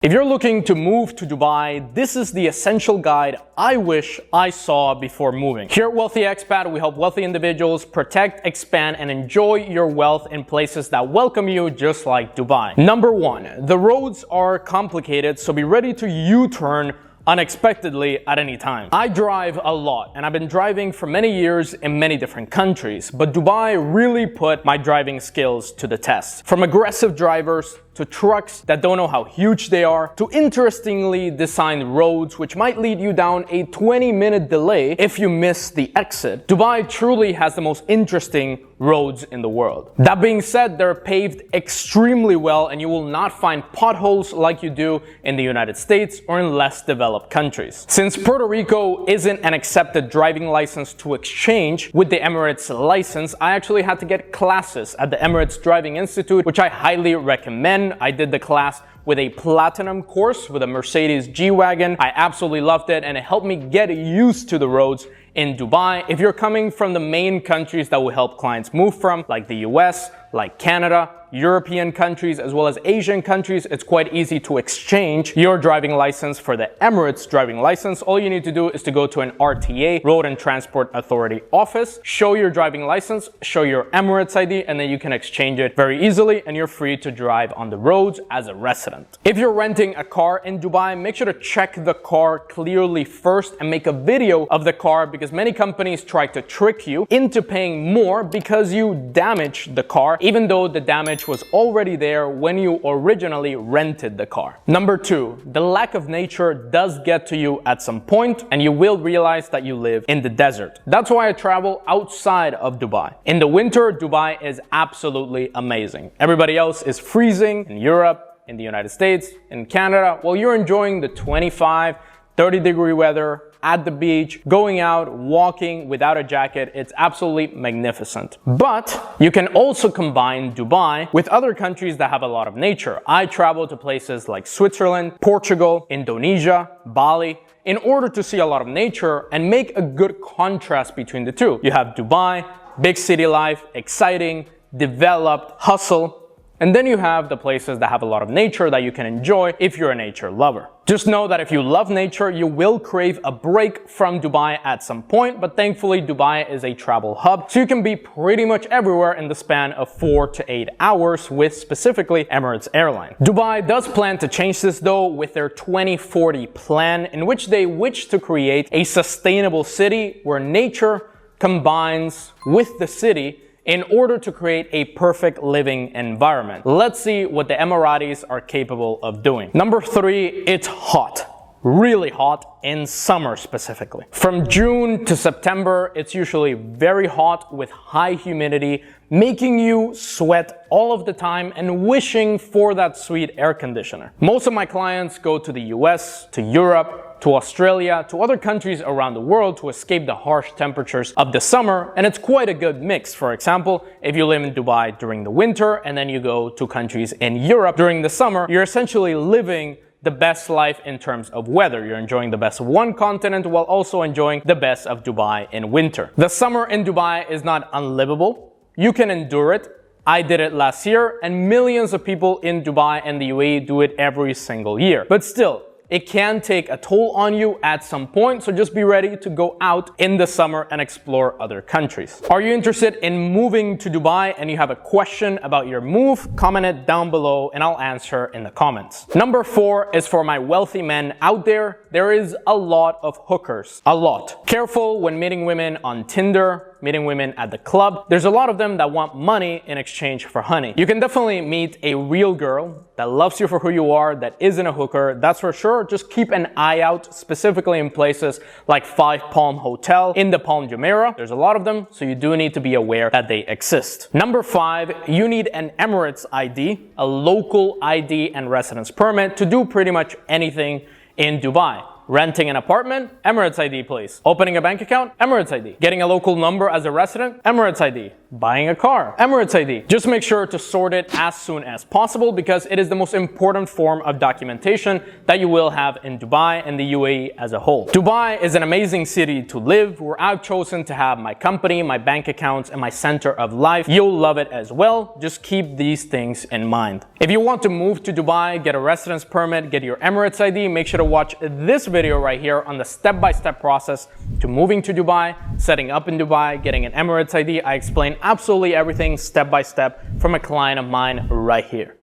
If you're looking to move to Dubai, this is the essential guide I wish I saw before moving. Here at Wealthy Expat, we help wealthy individuals protect, expand, and enjoy your wealth in places that welcome you just like Dubai. Number one, the roads are complicated, so be ready to U-turn unexpectedly at any time. I drive a lot and I've been driving for many years in many different countries, but Dubai really put my driving skills to the test. From aggressive drivers to trucks that don't know how huge they are, to interestingly designed roads which might lead you down a 20-minute delay if you miss the exit. Dubai truly has the most interesting roads in the world. That being said, they're paved extremely well and you will not find potholes like you do in the United States or in less developed countries. Since Puerto Rico isn't an accepted driving license to exchange with the Emirates license, I actually had to get classes at the Emirates Driving Institute, which I highly recommend. I did the class with a platinum course with a Mercedes G-Wagon. I absolutely loved it and it helped me get used to the roads in Dubai. If you're coming from the main countries that will help clients move from, like the US, like Canada, European countries, as well as Asian countries, it's quite easy to exchange your driving license for the Emirates driving license. All you need to do is to go to an RTA, Road and Transport Authority office, show your driving license, show your Emirates ID, and then you can exchange it very easily and you're free to drive on the roads as a resident. If you're renting a car in Dubai, make sure to check the car clearly first and make a video of the car, because many companies try to trick you into paying more because you damaged the car, even though the damage was already there when you originally rented the car. Number two, the lack of nature does get to you at some point and you will realize that you live in the desert. That's why I travel outside of Dubai. In the winter, Dubai is absolutely amazing. Everybody else is freezing in Europe, in the United States, in Canada, while you're enjoying the 25, 30-degree weather at the beach, going out, walking without a jacket. It's absolutely magnificent. But you can also combine Dubai with other countries that have a lot of nature. I travel to places like Switzerland, Portugal, Indonesia, Bali, in order to see a lot of nature and make a good contrast between the two. You have Dubai, big city life, exciting, developed, hustle. And then you have the places that have a lot of nature that you can enjoy if you're a nature lover. Just know that if you love nature, you will crave a break from Dubai at some point, but thankfully Dubai is a travel hub, so you can be pretty much everywhere in the span of 4 to 8 hours with specifically Emirates Airline. Dubai does plan to change this though with their 2040 plan, in which they wish to create a sustainable city where nature combines with the city in order to create a perfect living environment. Let's see what the Emiratis are capable of doing. Number three, it's hot. Really hot in summer specifically. From June to September, it's usually very hot with high humidity, making you sweat all of the time and wishing for that sweet air conditioner. Most of my clients go to the US, to Europe, to Australia, to other countries around the world to escape the harsh temperatures of the summer, and it's quite a good mix. For example, if you live in Dubai during the winter and then you go to countries in Europe during the summer, you're essentially living the best life in terms of weather. You're enjoying the best of one continent while also enjoying the best of Dubai in winter. The summer in Dubai is not unlivable. You can endure it. I did it last year, and millions of people in Dubai and the UAE do it every single year. But still, it can take a toll on you at some point, so just be ready to go out in the summer and explore other countries. Are you interested in moving to Dubai and you have a question about your move? Comment it down below and I'll answer in the comments. Number four is for my wealthy men out there. There is a lot of hookers. A lot. Careful when meeting women on Tinder, meeting women at the club. There's a lot of them that want money in exchange for honey. You can definitely meet a real girl that loves you for who you are, that isn't a hooker, that's for sure. Just keep an eye out, specifically in places like Five Palm Hotel in the Palm Jumeirah. There's a lot of them, so you do need to be aware that they exist. Number five, you need an Emirates ID, a local ID and residence permit to do pretty much anything in Dubai. Renting an apartment, Emirates ID please. Opening a bank account, Emirates ID. Getting a local number as a resident, Emirates ID. Buying a car, Emirates ID. Just make sure to sort it as soon as possible because it is the most important form of documentation that you will have in Dubai and the UAE as a whole. Dubai is an amazing city to live where I've chosen to have my company, my bank accounts, and my center of life. You'll love it as well. Just keep these things in mind. If you want to move to Dubai, get a residence permit, get your Emirates ID, make sure to watch this video right here on the step-by-step process to moving to Dubai, setting up in Dubai, getting an Emirates ID. I explain absolutely everything step by step from a client of mine right here.